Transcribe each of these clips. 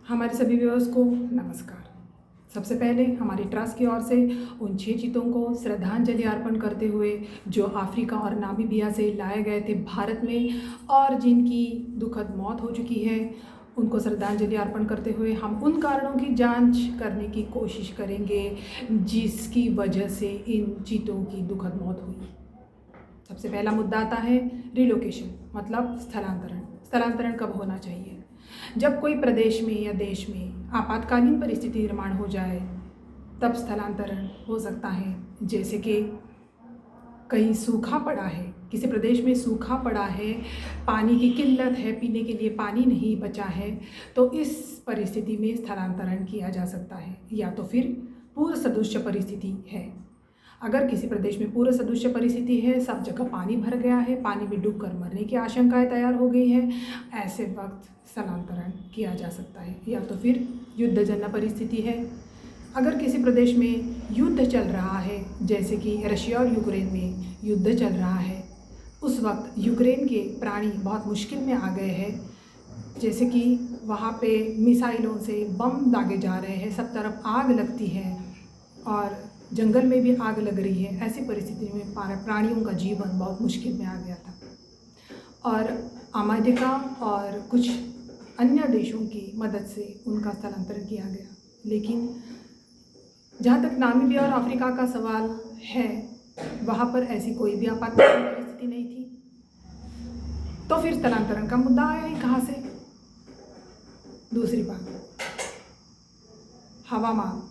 हमारे सभी व्यूअर्स को नमस्कार। सबसे पहले हमारी ट्रस्ट की ओर से उन 6 चीतों को श्रद्धांजलि अर्पण करते हुए जो अफ्रीका और नामीबिया से लाए गए थे भारत में और जिनकी दुखद मौत हो चुकी है, उनको श्रद्धांजलि अर्पण करते हुए हम उन कारणों की जांच करने की कोशिश करेंगे जिसकी वजह से इन चीतों की दुखद मौत हुई। सबसे पहला मुद्दा आता है रिलोकेशन, मतलब स्थलांतरण। स्थलांतरण कब होना चाहिए? जब कोई प्रदेश में या देश में आपातकालीन परिस्थिति निर्माण हो जाए तब स्थलांतरण हो सकता है। जैसे कि कहीं सूखा पड़ा है, किसी प्रदेश में सूखा पड़ा है, पानी की किल्लत है, पीने के लिए पानी नहीं बचा है, तो इस परिस्थिति में स्थलांतरण किया जा सकता है। या तो फिर पूर्व सदृश परिस्थिति है। अगर किसी प्रदेश में पूर्व सदृश परिस्थिति है, सब जगह पानी भर गया है, पानी में डूबकर मरने की आशंकाएं तैयार हो गई हैं, ऐसे वक्त स्थलांतरण किया जा सकता है। या तो फिर युद्धजन्य परिस्थिति है। अगर किसी प्रदेश में युद्ध चल रहा है, जैसे कि रशिया और यूक्रेन में युद्ध चल रहा है, उस वक्त यूक्रेन के प्राणी बहुत मुश्किल में आ गए हैं। जैसे कि वहाँ पे मिसाइलों से बम दागे जा रहे हैं, सब तरफ आग लगती है और जंगल में भी आग लग रही है। ऐसी परिस्थिति में प्राणियों का जीवन बहुत मुश्किल में आ गया था और अमेरिका और कुछ अन्य देशों की मदद से उनका स्थलांतरण किया गया। लेकिन जहाँ तक नामीबिया और अफ्रीका का सवाल है, वहाँ पर ऐसी कोई भी आपातकालीन परिस्थिति नहीं थी, तो फिर स्थलांतरण का मुद्दा आया ही कहाँ से? दूसरी बात, हवामान,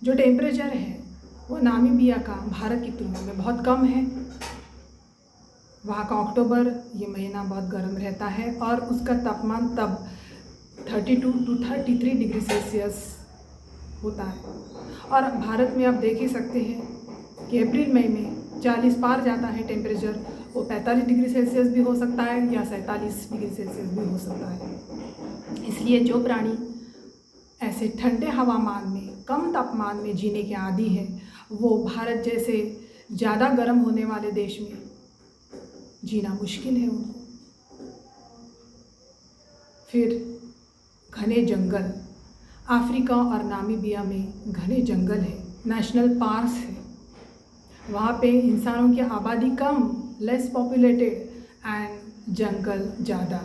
जो टेम्परेचर है वो नामीबिया का भारत की तुलना में बहुत कम है। वहाँ का अक्टूबर ये महीना बहुत गर्म रहता है और उसका तापमान तब 32 to 33 डिग्री सेल्सियस होता है। और भारत में आप देख ही सकते हैं कि अप्रैल मई में 40 पार जाता है टेम्परेचर। वो 45 डिग्री सेल्सियस भी हो सकता है या 47 डिग्री सेल्सियस भी हो सकता है। इसलिए जो प्राणी ऐसे ठंडे हवामान में, कम तापमान में जीने के आदी है, वो भारत जैसे ज़्यादा गर्म होने वाले देश में जीना मुश्किल है उनको। फिर घने जंगल, अफ्रीका और नामीबिया में घने जंगल है, नेशनल पार्क्स है, वहाँ पे इंसानों की आबादी कम, लेस पॉपुलेटेड एंड जंगल ज़्यादा।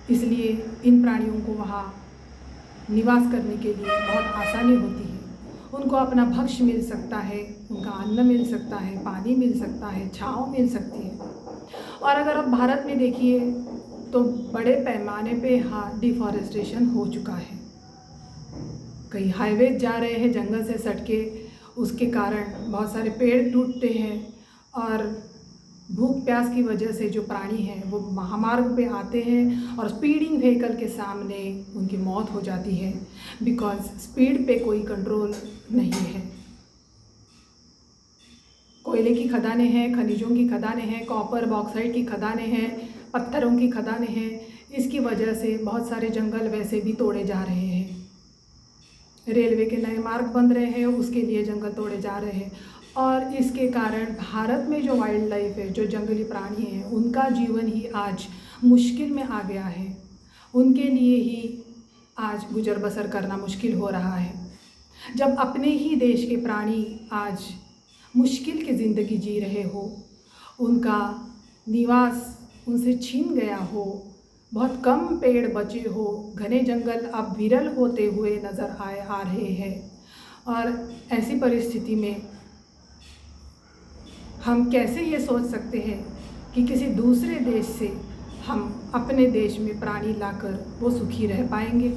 इसलिए इन प्राणियों को वहाँ निवास करने के लिए बहुत आसानी होती है। उनको अपना भक्ष्य मिल सकता है, उनका अन्न मिल सकता है, पानी मिल सकता है, छाँव मिल सकती है। और अगर आप भारत में देखिए तो बड़े पैमाने पे डिफॉरेस्टेशन हो चुका है। कई हाईवे जा रहे हैं जंगल से सटके, उसके कारण बहुत सारे पेड़ टूटते हैं और भूख प्यास की वजह से जो प्राणी हैं वो महामार्ग पे आते हैं और स्पीडिंग व्हीकल के सामने उनकी मौत हो जाती है, बिकॉज़ स्पीड पे कोई कंट्रोल नहीं है। कोयले की खदानें हैं, खनिजों की खदानें हैं, कॉपर बॉक्साइट की खदानें हैं, पत्थरों की खदानें हैं। इसकी वजह से बहुत सारे जंगल वैसे भी तोड़े जा रहे हैं। रेलवे के नए मार्ग बन रहे हैं, उसके लिए जंगल तोड़े जा रहे हैं और इसके कारण भारत में जो वाइल्ड लाइफ है, जो जंगली प्राणी हैं, उनका जीवन ही आज मुश्किल में आ गया है। उनके लिए ही आज गुजर बसर करना मुश्किल हो रहा है। जब अपने ही देश के प्राणी आज मुश्किल की ज़िंदगी जी रहे हो, उनका निवास उनसे छीन गया हो, बहुत कम पेड़ बचे हो, घने जंगल अब विरल होते हुए नज़र आ रहे हैं और ऐसी परिस्थिति में हम कैसे ये सोच सकते हैं कि किसी दूसरे देश से हम अपने देश में प्राणी लाकर वो सुखी रह पाएंगे?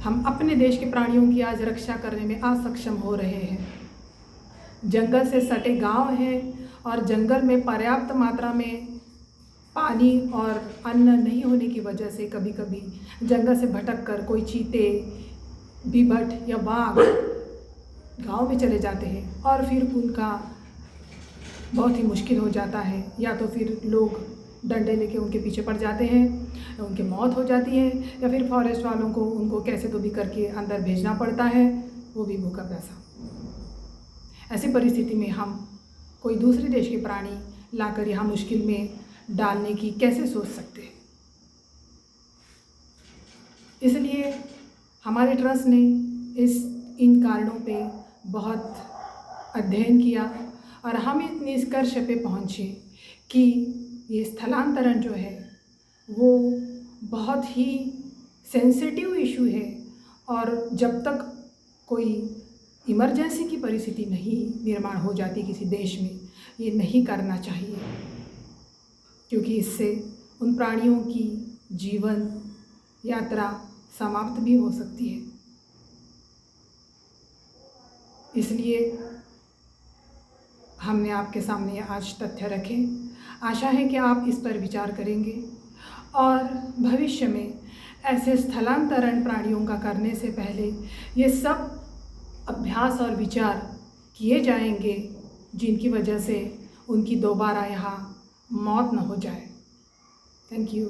हम अपने देश के प्राणियों की आज रक्षा करने में असक्षम हो रहे हैं। जंगल से सटे गांव हैं और जंगल में पर्याप्त मात्रा में पानी और अन्न नहीं होने की वजह से कभी कभी जंगल से भटक कर कोई चीते, बिबट या बाघ गांव में चले जाते हैं और फिर उनका बहुत ही मुश्किल हो जाता है। या तो फिर लोग डंडे लेके उनके पीछे पड़ जाते हैं, उनकी मौत हो जाती है, या फिर फॉरेस्ट वालों को उनको कैसे तो भी करके अंदर भेजना पड़ता है, वो भी भूखा प्यासा। ऐसी परिस्थिति में हम कोई दूसरे देश के प्राणी लाकर यहाँ मुश्किल में डालने की कैसे सोच सकते हैं? इसलिए हमारे ट्रस्ट ने इन कारणों पे बहुत अध्ययन किया और हम इस निष्कर्ष पे पहुँचे कि ये स्थलांतरण जो है वो बहुत ही सेंसिटिव इशू है और जब तक कोई इमरजेंसी की परिस्थिति नहीं निर्माण हो जाती किसी देश में, ये नहीं करना चाहिए, क्योंकि इससे उन प्राणियों की जीवन यात्रा समाप्त भी हो सकती है। इसलिए हमने आपके सामने आज तथ्य रखे। आशा है कि आप इस पर विचार करेंगे और भविष्य में ऐसे स्थलांतरण प्राणियों का करने से पहले ये सब अभ्यास और विचार किए जाएंगे जिनकी वजह से उनकी दोबारा यहाँ मौत न हो जाए। Thank you.